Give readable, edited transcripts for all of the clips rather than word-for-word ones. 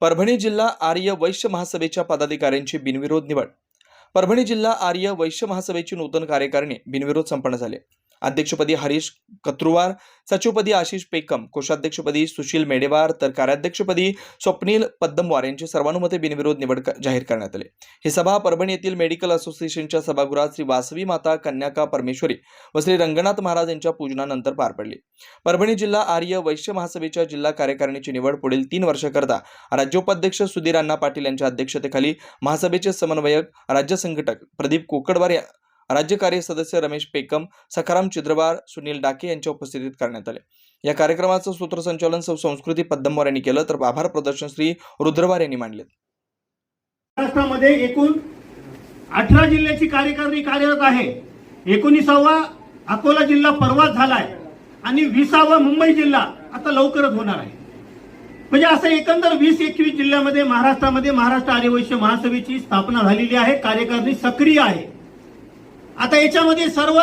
परभणी जिल्हा आर्य वैश्य महासभेच्या पदाधिकाऱ्यांची बिनविरोध निवड. परभणी जिल्हा आर्य वैश्य महासभेची नूतन कार्यकारिणी बिनविरोध संपन्न झाली. अध्यक्षपदी हरीश कत्रुवार, सचिवपदी आशिष पेकम, कोषाध्यक्षपदी सुशील मेडेवार तर कार्याध्यक्षपदी स्वप्नील पद्मवार यांची सर्वानुमते बिनविरोध निवड जाहीर करण्यात आली. ही सभा परभणी येथील मेडिकल असोसिएशनच्या सभागृहात श्री वासवी माता कन्याका परमेश्वरी व श्री रंगनाथ महाराज यांच्या पूजनानंतर पार पडली. परभणी जिल्हा आर्य वैश्य महासभेच्या जिल्हा कार्यकारिणीची निवड पुढील 3 वर्षाकरता राज्योपाध्यक्ष सुधीर अण्णा पाटील यांच्या अध्यक्षतेखाली महासभेचे समन्वयक राज्य संघटक प्रदीप कोकडवार, राज्य कार्य सदस्य रमेश पेकम, सखाराम चिद्रवार, सुनील डाके यांच्या उपस्थितीत करण्यात आले. या कार्यक्रमाचं सूत्रसंचालन संस्कृती पद्मवार यांनी केलं तर आभार प्रदर्शन श्री रुद्रवार यांनी मांडले. महाराष्ट्रामध्ये एकूण 18 जिल्ह्याची कार्यकारिणी कार्यरत आहे. 19वा अकोला जिल्हा परवाच झालाय आणि 20वा मुंबई जिल्हा आता लवकरच होणार आहे. म्हणजे असं एकंदर 20-21 जिल्ह्यामध्ये महाराष्ट्रामध्ये महाराष्ट्र आर्य वैश्य महासभेची स्थापना झालेली आहे. कार्यकारिणी सक्रिय आहे. आता याच्यामध्ये सर्व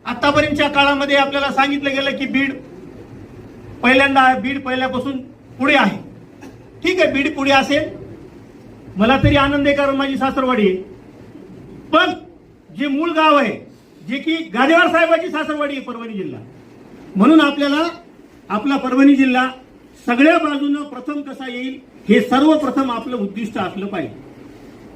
आतापर्यंतच्या काळामध्ये आपल्याला सांगितलं गेलं की बीड पहिल्यापासून पुढे आहे. ठीक आहे, बीड पुढे असेल, मला तरी आनंद आहे कारण माझी सासरवाडी आहे. पण जे मूळ गाव आहे, जे की गाडेवार साहेबांची सासरवाडी आहे परभणी जिल्हा, म्हणून आपल्याला आपला परभणी जिल्हा सगळ्या बाजूनं प्रथम कसा येईल हे सर्वप्रथम आपलं उद्दिष्ट असलं पाहिजे.